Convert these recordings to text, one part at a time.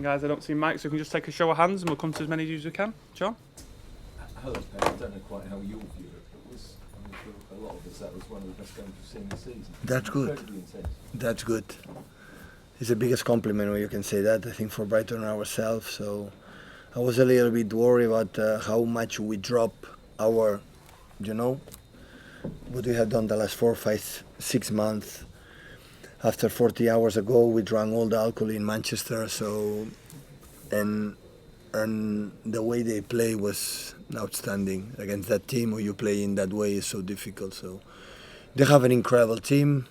guys, I don't see Mike, so we can just take a show of hands and we'll come to as many of you as we can. John? Hello, Pep. I don't know quite how you'll view it, but for a lot of us, that was one of the best games we've seen this season. That's good. Incredibly intense. That's good. It's the biggest compliment when you can say that, I think, for Brighton and ourselves. So I was a little bit worried about how much we drop our, what we have done the last 4, 5, 6 months. After 40 hours ago, we drank all the alcohol in Manchester. So, and the way they play was outstanding against that team. Who you play in that way is so difficult. So they have an incredible team.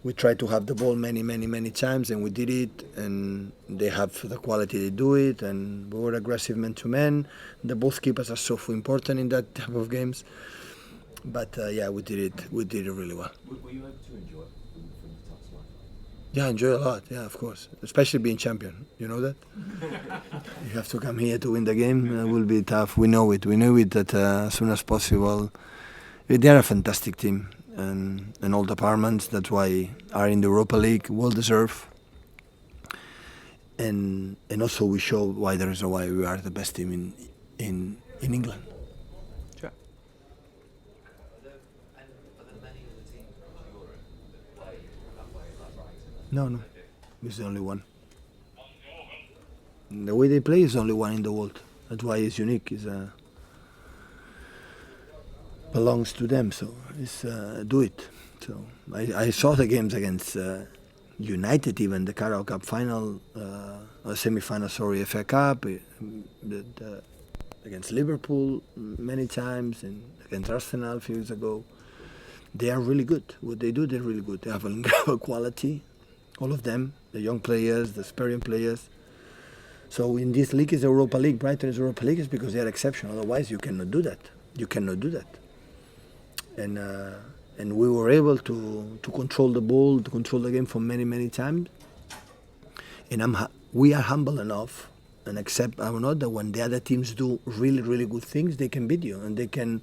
We tried to have the ball many times, and we did it. And they have the quality to do it. And we were aggressive man to man. The both keepers are so important in that type of games. But yeah, we did it. We did it really well. Were you able to enjoy it from the touchline? Yeah, I enjoy it a lot. Yeah, of course. Especially being champion. You know that? You have to come here to win the game. It will be tough. We know it. We know it that as soon as possible. They are a fantastic team, and all departments. That's why are in the Europa League, well deserved. And also we show why there is a why we are the best team in England. Sure. No, it's the only one. The way they play is the only one in the world. That's why it's unique. It's belongs to them. So it's do it. So I saw the games against United, even the Carabao Cup final, semi-final. Sorry, FA Cup, against Liverpool many times, and against Arsenal a few years ago. They are really good. What they do, they're really good. They have an incredible quality. All of them, the young players, the experienced players. So in this league is Europa League. Brighton is Europa League is because they are exceptional. Otherwise, you cannot do that. You cannot do that. And we were able to control the ball, to control the game for many times. And we are humble enough and accept that when the other teams do really good things, they can beat you and they can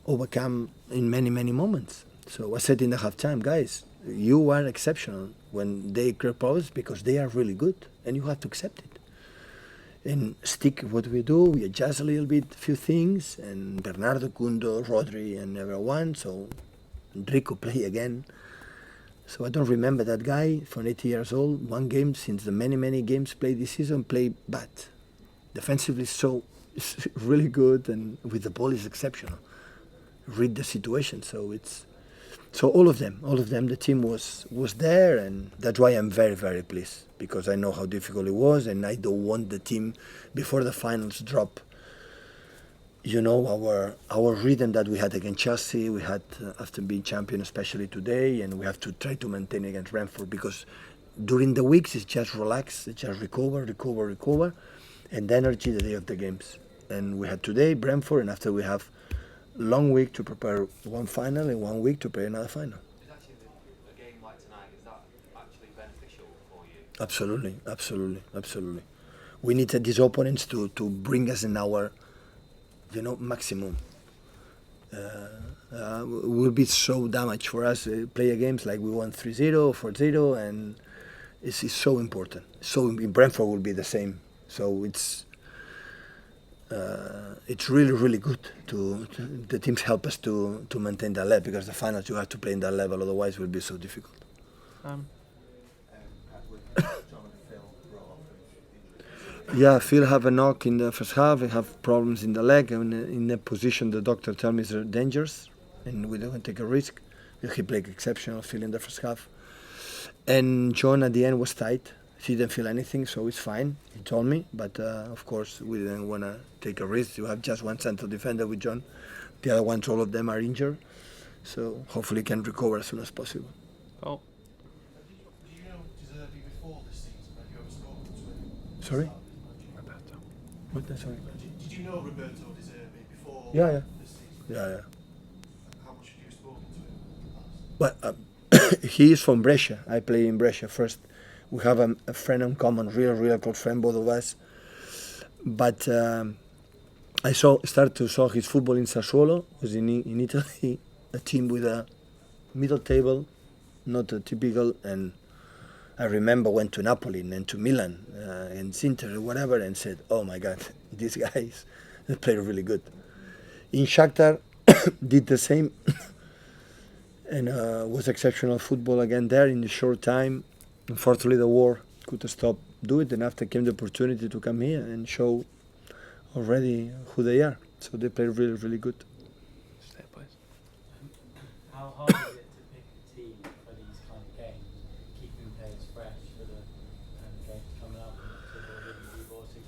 overcome in many moments. So I said in the halftime, guys, you are exceptional when they create problems because they are really good, and you have to accept it. And stick what we do. We adjust a little bit, few things, and Bernardo, Kundo, Rodri, and everyone. So Rico play again. So I don't remember that guy from 80 years old. One game since the many games played this season, played bad. Defensively, it's really good, and with the ball is exceptional. Read the situation. So all of them, the team was there, and that's why I'm very pleased, because I know how difficult it was, and I don't want the team before the finals drop. Our rhythm that we had against Chelsea, we had after being champion, especially today, and we have to try to maintain against Brentford, because during the weeks it's just relax, it's just recover, and the energy the day of the games. And we had today Brentford, and after we have long week to prepare one final and 1 week to play another final. Is actually a game like tonight, is that actually beneficial for you? Absolutely. We need these opponents to bring us in our, maximum. It will be so damaged for us play games like we won 3-0, 4-0, and it's so important. So in Brentford will be the same. So it's really good to the teams help us to maintain that level, because the finals you have to play in that level, otherwise it will be so difficult. Yeah, Phil have a knock in the first half. He have problems in the leg, and in the position the doctor tell me is dangerous, and we don't take a risk. He played exceptional, Phil, in the first half. And John at the end was tight. He didn't feel anything, so it's fine. He told me, but of course we didn't want to take a risk. You have just one central defender with John. The other ones, all of them are injured, so hopefully can recover as soon as possible. Oh. Did you know Zerbi before this season? Have you ever spoken to him? Sorry? What? Sorry. Did you know Roberto De Zerbi before Yeah. this season? Yeah. How much have you spoken to him in the past? Well, he is from Brescia. I play in Brescia first. We have a friend in common, real close friend, both of us. But I started to saw his football in Sassuolo. Was in Italy, a team with a middle table, not a typical. And I remember went to Napoli and then to Milan and Inter or whatever and said, oh my God, these guys they play really good. In Shakhtar, did the same and was exceptional football again there in a short time. Unfortunately, the war could stop do it, and after came the opportunity to come here and show already who they are. So they play really, really good. Stay, please. How hard is it to pick a team for these kind of games, keeping players fresh for the games coming up? You've also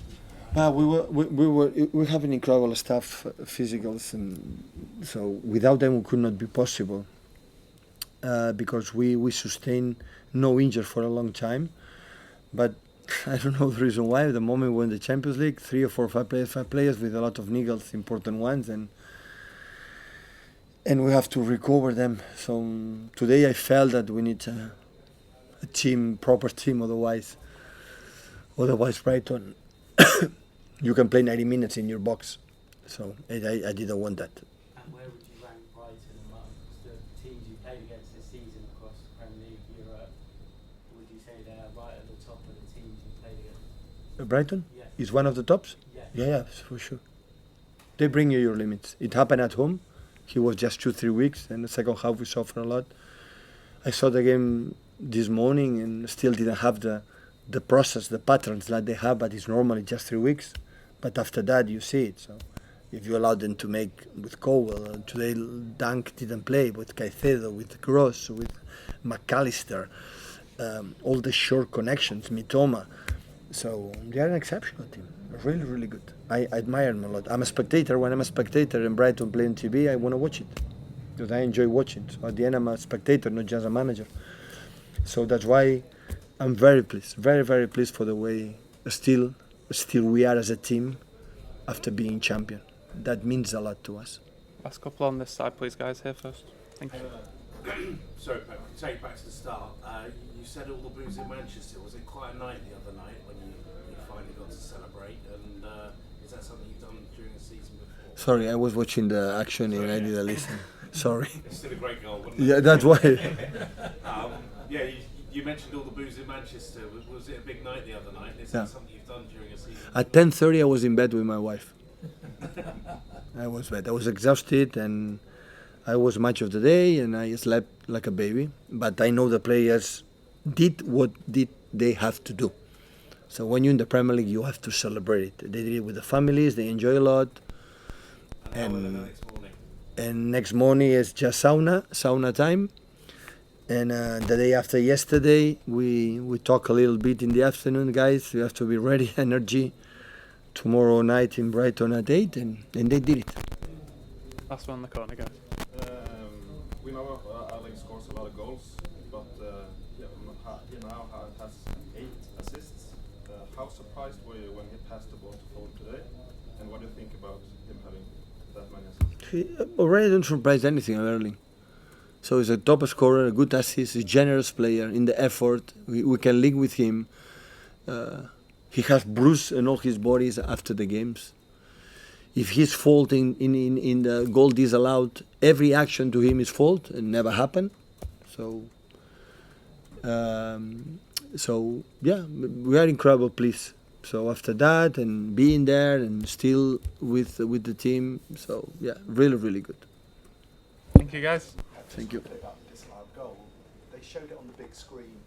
keep We have an incredible staff, physicals, and so without them it could not be possible because we sustain no injury for a long time. But I don't know the reason why. At the moment we win the Champions League, 3 or 4, 5 players with a lot of niggles, important ones, and we have to recover them. So today I felt that we need a team, proper team. Otherwise Brighton, you can play 90 minutes in your box. So I didn't want that. And where would you rank Brighton amongst the teams you played against this season across the Premier League, Europe? Would you say they're right at the top of the teams you played against? Brighton Yeah. is one of the tops. Yeah. Yeah, for sure. They bring you your limits. It happened at home. He was just 2-3 weeks, and the second half we suffered a lot. I saw the game this morning and still didn't have the process, the patterns that they have, but it's normally just 3 weeks. But after that, you see it. So if you allow them to make with Cowell, today Dunk didn't play, with Caicedo, with Gross, with McAllister, all the short connections, Mitoma. So they are an exceptional team, really, really good. I admire them a lot. I'm a spectator. When I'm a spectator and Brighton play on TV, I want to watch it because I enjoy watching. So at the end, I'm a spectator, not just a manager. So that's why I'm very pleased, very, very pleased for the way still we are as a team after being champion. That means a lot to us. Last couple on this side, please, guys. Here first. Thank you. Sorry, Pep, take it back to the start. You said all the booze in Manchester. Was it quite a night the other night when you finally got to celebrate? And is that something you've done during the season before? Sorry, I was watching the action and I didn't listen. Sorry. It's still a great goal, wasn't it? Yeah, that's why. Yeah, you mentioned all the booze in Manchester. Was it a big night the other night? Is that something you've done during a season? At 10:30, I was in bed with my wife. I was bed. I was exhausted and I was match of the day and I slept like a baby. But I know the players did what they have to do. So when you're in the Premier League, you have to celebrate it. They did it with the families. They enjoy a lot. And next morning? And next morning is just sauna time. And the day after yesterday, we talk a little bit in the afternoon, guys. We have to be ready, energy. Tomorrow night in Brighton at 8, and they did it. Last one in the corner, guys. We know Erling scores a lot of goals, but he now has 8 assists. How surprised were you when he passed the ball to Foden today? And what do you think about him having that many assists? He already don't surprise anything of Erling. So he's a top scorer, a good assist, a generous player in the effort. We can link with him. He has bruises on all his bodies after the games. If he's fault in the goal disallowed, every action to him is fault and never happened. So yeah, we are incredible pleased. So after that and being there and still with the team, so yeah, really, really good. Thank you, guys. Thank you. About the disallowed goal, they showed it on the big screen,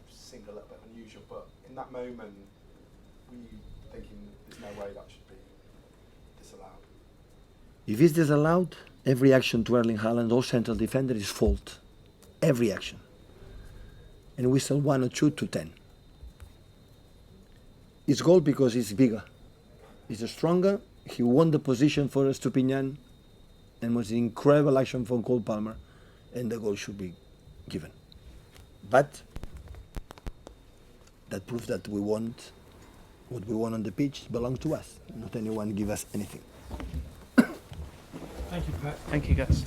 seemed a little bit unusual, but in that moment, were you thinking there's no way that should be disallowed? If it's disallowed, every action to Erling Haaland or central defender is fault. Every action. And we sell 1 or 2 to 10. It's goal because he's bigger. He's stronger. He won the position for Estupinian and was an incredible action from Cole Palmer, and the goal should be given. But that proves that we want what we want on the pitch belongs to us. Not anyone give us anything. Thank you, Pat. Thank you, guys.